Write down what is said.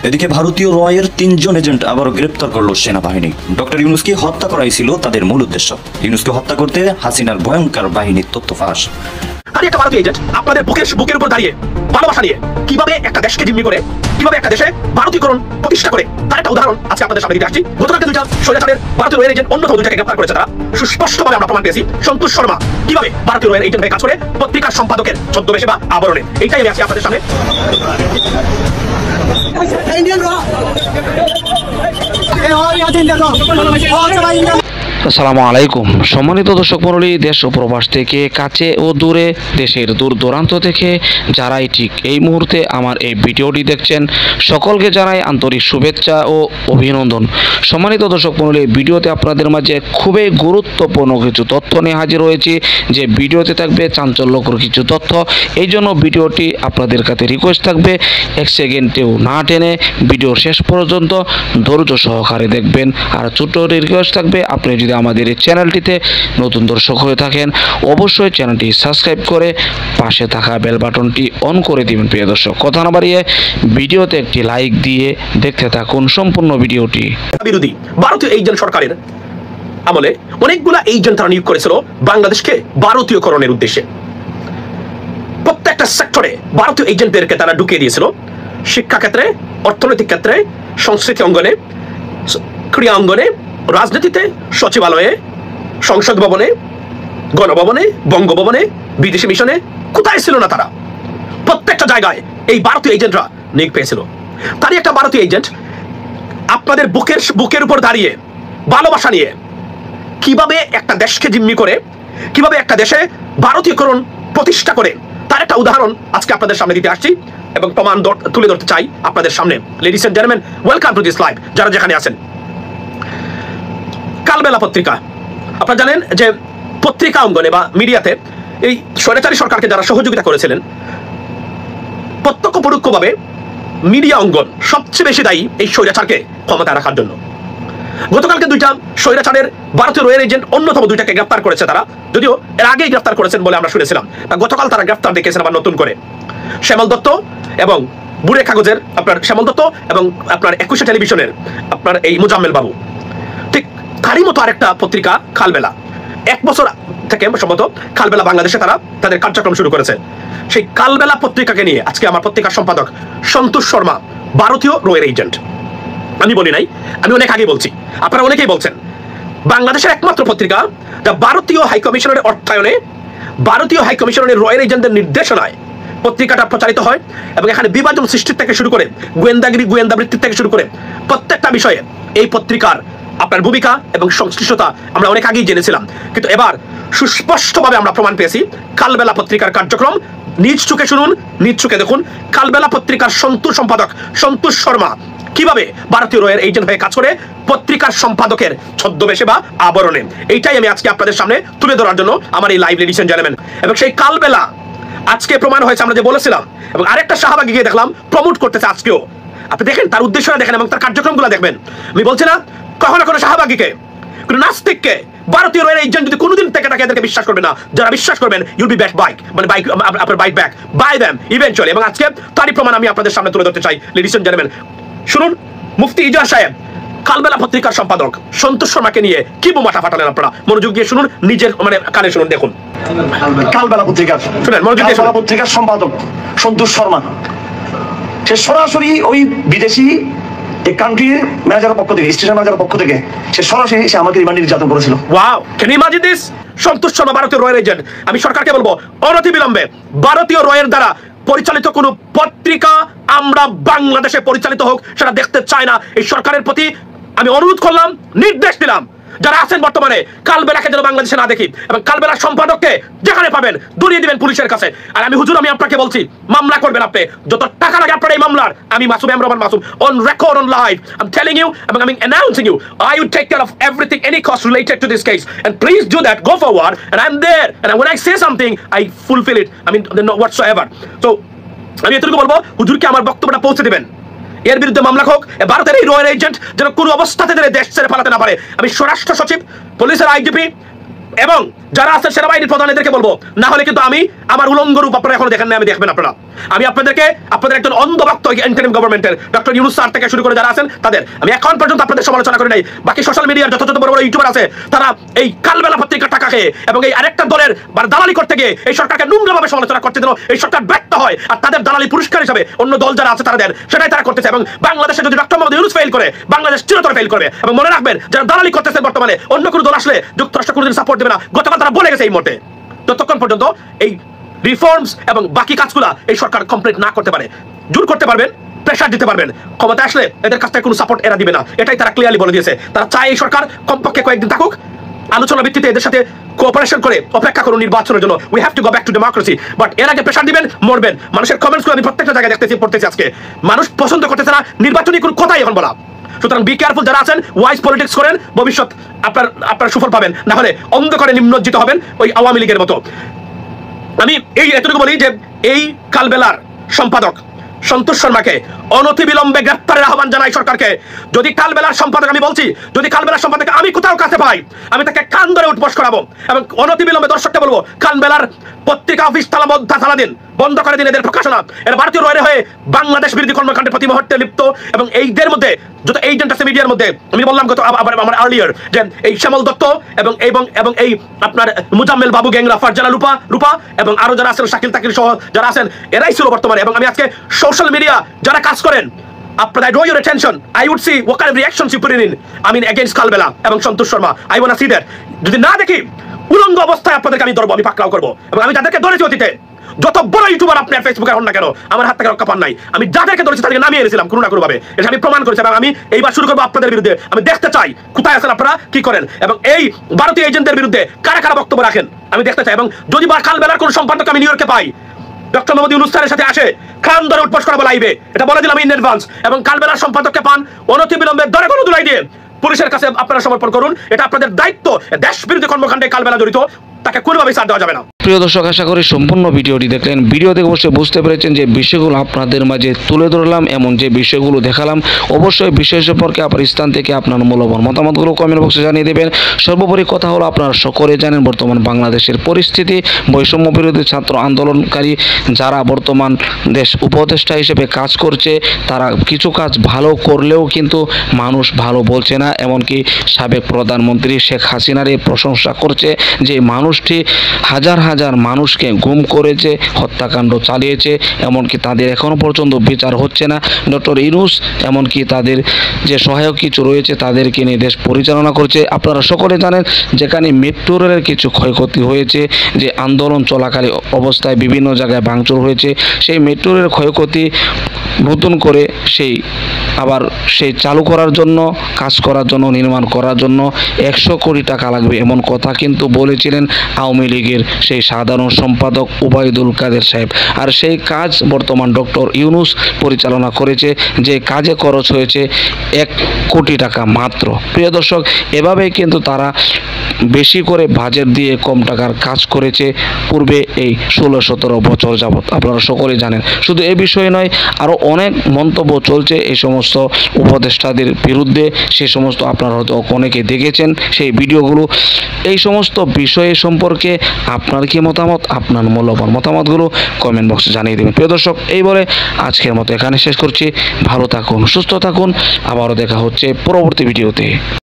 এদিকে ভারতীয় রয়ের ৩ জন এজেন্ট আবারও গ্রেপ্তার করল সেনাবাহিনী। ডক্টর ইউনূসকে হত্যা করাই ছিল তাদের মূল উদ্দেশ্য। ইউনূসকে হত্যা করতে হাসিনার ভয়ঙ্কর বাহিনীর তথ্য ফাঁস। একটা ভারতীয় এজেন্ট আপনাদের বুকের উপর দাঁড়িয়ে ভালোবাসা নিয়ে কিভাবে একটা দেশকে জিম্মি করে, কিভাবে একটা দেশে ভারতীয়করণ প্রতিষ্ঠা করে, তার একটা উদাহরণ আজকে আপনাদের সামনে দিতে আসছি। গতকালকে দুইটা স্বৈরাচারের ভারতীয় রয়ের এজেন্ট অন্যতম দুইটাকে গ্রেপ্তার করেছে তারা। সুস্পষ্টভাবে আমরা প্রমাণ পেয়েছি সন্তোষ শর্মা কিভাবে ভারতীয় রয়ের এজেন্ট হয়ে কাজ করে পত্রিকার সম্পাদকের ছদ্মবেশে বা আবরণে। এইটাই আমি আছি আপনাদের সামনে। আসসালামু আলাইকুম। সম্মানিত দর্শক মণ্ডলী, দেশ ও প্রবাস থেকে কাছে ও দূরে, দেশের দূর দূরান্ত থেকে যারাই ঠিক এই মুহূর্তে আমার এই ভিডিওটি দেখছেন, সকলকে জানাই আন্তরিক শুভেচ্ছা ও অভিনন্দন। সম্মানিত দর্শক মণ্ডলী, ভিডিওতে আপনাদের মাঝে খুবই গুরুত্বপূর্ণ কিছু তথ্য নিয়ে হাজির হয়েছি, যে ভিডিওতে থাকবে চাঞ্চল্যকর কিছু তথ্য। এই জন্য ভিডিওটি আপনাদের কাছে রিকোয়েস্ট থাকবে 1 সেকেন্ডেও না টেনে ভিডিও শেষ পর্যন্ত ধৈর্য সহকারে দেখবেন। আর ছোট্ট রিকোয়েস্ট থাকবে, আপনি যদি আমাদের এই চ্যানেলটিতে নতুন দর্শক হয়ে থাকেন, অবশ্যই চ্যানেলটি সাবস্ক্রাইব করে পাশে থাকা বেল বাটনটি অন করে দিবেন। প্রিয় দর্শক, কথা না বাড়িয়ে ভিডিওতে একটি লাইক দিয়ে দেখতে থাকুন সম্পূর্ণ ভিডিওটি। বিরোধী ভারতীয় এজেন্ট সরকারের আমলে অনেকগুলা এজেন্ট তারা নিয়োগ করেছিল বাংলাদেশকে ভারতীয়করণের উদ্দেশ্যে। প্রত্যেকটা সেক্টরে ভারতীয় এজেন্টদেরকে তারা ঢুকিয়ে দিয়েছিল। শিক্ষা ক্ষেত্রে, অর্থনৈতিক ক্ষেত্রে, সংস্কৃতি অঙ্গনে, ক্রীড়া অঙ্গনে, রাজনীতিতে, সচিবালয়ে, সংসদ ভবনে, গণভবনে, বঙ্গভবনে, বিদেশি মিশনে, কোথায় ছিল না তারা? প্রত্যেকটা জায়গায় এই ভারতীয় এজেন্টরা নিয়োগ পেয়েছিল। তারই একটা ভারতীয় এজেন্ট আপনাদের বুকের উপর দাঁড়িয়ে ভালোবাসা নিয়ে কিভাবে একটা দেশকে জিম্মি করে, কিভাবে একটা দেশে ভারতীয়করণ প্রতিষ্ঠা করে, তার একটা উদাহরণ আজকে আপনাদের সামনে দিতে আসছি এবং প্রমাণ তুলে ধরতে চাই আপনাদের সামনে। Ladies and gentleman, welcome to this live. যারা যেখানে আছেন, কালবেলা পত্রিকা, আপনারা জানেন যে পত্রিকা অঙ্গনে বা মিডিয়াতে এই স্বৈরাচারী সরকারকে যারা সহযোগিতা করেছিলেন, প্রত্যক্ষ পরোক্ষভাবে মিডিয়া অঙ্গন সবচেয়ে বেশি দায়ী এই স্বৈরাচারকে ক্ষমতায় রাখার জন্য। গতকালকে দুইটা স্বৈরাচারের ভারতীয় রয়ের এজেন্ট অন্যতম দুইটাকে গ্রেফতার করেছে তারা, যদিও এর আগেই গ্রেফতার করেছেন বলে আমরা শুনেছিলাম। গতকাল তারা গ্রেফতার দেখিয়েছেন আবার নতুন করে। শ্যামল দত্ত এবং বুড়ে কাগজের আপনার শ্যামল দত্ত এবং আপনার 21শে টেলিভিশনের আপনার এই মুজাম্মেল বাবু, ঠিক তারই মতো আরেকটা পত্রিকা কালবেলা। 1 বছর থেকে সম্ভবত কালবেলা বাংলাদেশে তারা তাদের কার্যক্রম শুরু করেছে। সেই কালবেলা পত্রিকাকে নিয়ে আজকে আমার পত্রিকার সম্পাদক সন্তোষ শর্মা ভারতীয় রয়ের এজেন্ট। আমি বলি নাই, আমি অনেক আগে বলছি, আপনারা অনেকেই বলছেন। বাংলাদেশের একমাত্র পত্রিকা যা ভারতীয় হাইকমিশনের অর্থায়নে, ভারতীয় হাইকমিশনের রয়ের এজেন্টদের নির্দেশনায় পত্রিকাটা প্রচারিত হয় এবং এখানে বিভাজন সৃষ্টির থেকে শুরু করে গোয়েন্দাগিরি, গোয়েন্দাবৃত্তির থেকে শুরু করে প্রত্যেকটা বিষয়ে এই পত্রিকার আপনার ভূমিকা এবং সংশ্লিষ্টতা আমরা অনেক আগেই জেনেছিলাম। কিন্তু এবার সুস্পষ্টভাবে আমরা প্রমাণ পেয়েছি কালবেলা পত্রিকার কার্যক্রম। নিজ চোখে শুনুন, নিজ চোখে দেখুন কালবেলা পত্রিকার সম্পাদক সন্তোষ শর্মা কিভাবে ভারতীয় রয়ের এজেন্ট হয়ে কাজ করে পত্রিকার সম্পাদকের ছদ্মবেশে বা আবরণে। এইটাই আমি আজকে আপনাদের সামনে তুলে ধরার জন্য আমার এই লাইভ, লেডিস এন্ড জেন্টলম্যান। এবং সেই কালবেলা আজকে প্রমাণ হয়েছে, আমরা যে বলেছিলাম। এবং আরেকটা শাহবাগে গিয়ে দেখলাম প্রমোট করতেছে আজকেও। আপনি দেখেন তার উদ্দেশ্যটা দেখেন এবং তার কার্যক্রমগুলো দেখবেন। আমি বলছি না কখনো কোনো শাহবাগীকে, কোনো নাস্তিককে ভারতীয় রয়ের এজেন্ট যদি কোনোদিন থেকে তাকে এদেরকে বিশ্বাস করবে না। যারা বিশ্বাস করবেন, ইউল বি ব্যাক বাইক, মানে বাইক, আপনার bike back by them eventually. এবং আজকে তারই প্রমাণ আমি আপনাদের সামনে তুলে ধরতে চাই। লেডিস এন্ড জেন্টলম্যান, শুনুন মুফতি ইজাজ সাহেব কালবেলা পত্রিকার সম্পাদক সন্তোষ শর্মাকে নিয়ে কি বোমাটা ফাটালেন। আপনারা মনোযোগ দিয়ে শুনুন, নিজের মানে কানে শুনুন, দেখুন। কালবেলা পত্রিকার শুনেন, মনোযোগ দিয়ে কালবেলা পত্রিকার সম্পাদক সন্তোষ শর্মা সে সরাসরি ওই বিদেশি এই কান্ট্রির ম্যানেজারের পক্ষ থেকে, স্টেশন ম্যানেজারের পক্ষ থেকে সে সরাসরি এসে আমাকে রিমান্ডে নির্যাতন করেছিল। Wow, can you imagine this? Santosh Sharma ভারতীয় রয়ের এজেন্ট। আমি সরকারকে বলবো অনতিবিলম্বে ভারতীয় রয়ের দ্বারা পরিচালিত কোনো পত্রিকা আমরা বাংলাদেশে পরিচালিত হোক সেটা দেখতে চাই না। এই সরকারের প্রতি আমি অনুরোধ করলাম, নির্দেশ দিলাম, যারা আছেন বর্তমানে কালবেলাকে যেন বাংলাদেশে না দেখি এবং কালবেলার সম্পাদককে যেখানে পাবেন দূরিয়ে দিবেন পুলিশের কাছে। আর আমি হুজুর, আমি আপনাকে বলছি, মামলা করবেন আপনি, যত টাকা লাগে আপনার এই মামলার। আমি Masum Rahman Masum, on record, on live, I am telling you এবং আমি announcing you, I will take care of everything, any cost related to this case, and please do that, go forward, and I'm there, and when I say something I fulfill it, I mean whatsoever. So আমি এতটুকু বলবো, হুজুরকে আমার বক্তব্যটা পৌঁছে দিবেন। এর বিরুদ্ধে মামলা হোক, ভারতের এই রয়ের এজেন্ট যেন কোনো অবস্থাতে দেশ ছেড়ে পালাতে না পারে। আমি স্বরাষ্ট্র সচিব, পুলিশের আইজিপি এবং যারা আছে সেনাবাহিনীর প্রধান, এদেরকে বলবো, না হলে কিন্তু আমি আমার উলঙ্গ রূপ আপনারা এখনো দেখেন না, আমি দেখবেন আপনারা। আমি আপনাদের একজন অন্ধভক্ত ইন্টারিম গভর্নমেন্টের ডক্টর ইউনূস স্যার থেকে শুরু করে যারা আছেন তাদের আমি এখন পর্যন্ত আপনাদের সমালোচনা করি নাই। বাকি সোশ্যাল মিডিয়ার যত বড় বড় ইউটিউবার আছে তারা এই কালবেলা পত্রিকার টাকা খেয়ে এবং এই আরেকটা দলের দালালি করতে গিয়ে এই সরকারকে নোংরাভাবে সমালোচনা করতে যেন এই সরকার ব্যর্থ হয়, আর তাদের দালালি পুরস্কার হিসাবে অন্য দল যারা আছে তারা দেন, সেটাই তারা করতেছে। এবং বাংলাদেশে যদি ডক্টর মোহাম্মদ ইউনূস ফেল করে, বাংলাদেশ চিরতরে ফেল করবে। এবং মনে রাখবেন, যারা দালালি করতেছে বর্তমানে অন্য কোনো দল আসলে যুক্তরাষ্ট্র কোনোদিন সাপোর্ট দেবে না, গতকাল তারা বলে গেছে এই মুহূর্তে। ততক্ষণ পর্যন্ত এই রিফর্মস এবং বাকি কাজগুলা এই সরকার কমপ্লিট না করতে পারে, জোর করতে পারবেন, প্রেশার দিতে পারবেন, ক্ষমতা আসলে এদের কাছ থেকে কোনো সাপোর্ট এরা দিবে না, এটাই তারা ক্লিয়ারলি বলে দিয়েছে। তারা চায় এই সরকার কমপক্ষে কয়েকদিন থাকুক, আলোচনা ভিত্তিতে এদের সাথে কোঅপারেশন করে অপেক্ষা করুন নির্বাচনের জন্য। We have to go back to democracy. But এর আগে প্রেশার দিবেন, মরবেন। মানুষের কমেন্টসগুলো আমি প্রত্যেকটা জায়গায় পড়তেছি আজকে। মানুষ পছন্দ করতেছে না নির্বাচনী কোনো কথাই এখন বলা। সুতরাং বি কেয়ারফুল, যারা আছেন ওয়াইজ পলিটিক্স করেন, ভবিষ্যৎ আপনার সুফল পাবেন, না হলে অন্ধকারে নিমজ্জিত হবেন ওই আওয়ামী লীগের মতো। আমি এতটুকু বলি যে এই কালবেলার সম্পাদক সন্তোষ শর্মাকে অনতিবিলম্বে গ্রেফতারের আহ্বান জানাই সরকারকে। যদি কালবেলার সম্পাদক, আমি বলছি, যদি কালবেলার সম্পাদক আমি কোথাও কাছে পাই, আমি তাকে কান ধরে উঠবোস করাবো এবং অনতিবিলম্বে দর্শককে বলবো কালবেলার পত্রিকা অফিস তালা দিন, বন্ধ করে দিন এদের প্রকাশনা। এরা ভারতীয় রয়ের হয়ে বাংলাদেশ বিরোধী কর্মকাণ্ডে প্রতি মুহূর্তে লিপ্ত। এবং এইদের মধ্যে যত এজেন্ট আছে মিডিয়ার মধ্যে, আমি বললাম আমার আর্লিয়ার যে এই শ্যামল দত্ত এবং এই আপনার মুজাম্মেল বাবু গ্যাংরা, ফারজানা রূপা এবং আরো যারা আছেন শাকিল তাকিল সহ যারা আছেন, এরাই ছিল বর্তমানে। এবং আমি আজকে সোশ্যাল মিডিয়া যারা কাজ করেন, আপনারা, I draw your attention, I would see what kind of reactions you put in, I mean against কালবেলা এবং সন্তোষ Sharma. I want to see that. যদি না দেখি উলঙ্গ অবস্থায় আপনাদেরকে আমি ধরবো, আমি পাকড়াও করবো। এবং আমি যাদেরকে ধরেছি অতীতে, যত বড় ইউটিউবার আপনার ফেসবুকে হন না কেন, আমার হাত থেকে রক্ষা পান নাই। আমি যাদেরকে ধরেছি তাদেরকে নামিয়ে এনেছিলাম কোনো না কোনো ভাবে, এটা আমি প্রমাণ করেছি। এবং আমি এইবার শুরু করবো আপনাদের বিরুদ্ধে। আমি দেখতে চাই কোথায় আছেন আপনারা, কি করেন, এবং এই ভারতীয় এজেন্টদের বিরুদ্ধে কারা কারা বক্তব্য রাখেন আমি দেখতে চাই। এবং যদি বা কালবেলার কোনো সম্পাদক আমি নিউ ইয়র্কে পাই, ডক্টর মোহাম্মদ ইউনূস স্যারের সাথে আসে, কান ধরে উঠবোস করাবো লাইভে, এটা বলে দিলাম ইন অ্যাডভান্স। এবং কালবেলার সম্পাদককে পান, অনতিবিলম্বে ধরে কোনো দুলাই দিয়ে পুলিশের কাছে আপনারা সমর্পণ করুন। এটা আপনাদের দায়িত্ব। দেশ বিরোধী কর্মকাণ্ডে কালবেলা জড়িত, তাকে কোনোভাবেই ছাড় দেওয়া যাবে না। প্রিয় দর্শক, আশা করি সম্পূর্ণ ভিডিওটি দেখলেন। ভিডিও দেখে অবশ্যই বুঝতে পেরেছেন যে বিষয়গুলো আপনাদের মাঝে তুলে ধরলাম, এমন যে বিষয়গুলো দেখালাম। অবশ্যই বিষয় সম্পর্কে আপনার স্থান থেকে আপনার মূল্যবান মতামতগুলো কমেন্ট বক্সে জানিয়ে দেবেন। সর্বোপরি কথা হলো, আপনারা সকলে জানেন বর্তমান বাংলাদেশের পরিস্থিতি, বৈষম্য বিরোধী ছাত্র আন্দোলনকারী যারা বর্তমান দেশ উপদেষ্টা হিসেবে কাজ করছে, তারা কিছু কাজ ভালো করলেও কিন্তু মানুষ ভালো বলছে না। এমনকি সাবেক প্রধানমন্ত্রী শেখ হাসিনার প্রশংসা করছে যে মানুষটি হাজার হাজার মানুষকে গুম করেছে, হত্যাকাণ্ড চালিয়েছে, এমনকি তাদের এখনও পর্যন্ত বিচার হচ্ছে না। ডক্টর ইউনূস এমনকি তাদের যে সহায়ক কিছু রয়েছে তাদেরকে নিয়ে দেশ পরিচালনা করছে। আপনারা সকলে জানেন যেখানে মেট্রো রেলের কিছু ক্ষয়ক্ষতি হয়েছে, যে আন্দোলন চলাকালীন অবস্থায় বিভিন্ন জায়গায় ভাঙচুর হয়েছে, সেই মেট্রো রেলের ক্ষয়ক্ষতি নতুন করে সেই চালু করার জন্য, কাজ করার জন্য, নির্মাণ করার জন্য 100 কোটি টাকা লাগবে, এমন কথা কিন্তু বলেছিলেন আওয়ামী লীগের সেই সাধারণ সম্পাদক ওবায়দুল কাদের সাহেব। আর সেই কাজ বর্তমান ডক্টর ইউনূস পরিচালনা করেছে, যে কাজে খরচ হয়েছে 1 কোটি টাকা মাত্র। প্রিয় দর্শক, এভাবেই কিন্তু তারা বেশি করে বাজেট দিয়ে কম টাকার কাজ করেছে পূর্বে এই 16-17 বছর যাবৎ। আপনারা সকলে জানেন। শুধু এই বিষয়ে নয়, আরও অনেক মন্তব্য চলছে এই সমস্ত উপদেষ্টাদের বিরুদ্ধে। সে সমস্ত আপনারা হয়তো অনেকে দেখেছেন সেই ভিডিওগুলো। এই সমস্ত বিষয়ে সম্পর্কে আপনার কি মতামত, আপনার মূল্যবান মতামতগুলো কমেন্ট বক্সে জানিয়ে দেবেন। প্রিয় দর্শক, এই বলে আজকের মতো এখানে শেষ করছি। ভালো থাকুন, সুস্থ থাকুন, আবারও দেখা হচ্ছে পরবর্তী ভিডিওতে।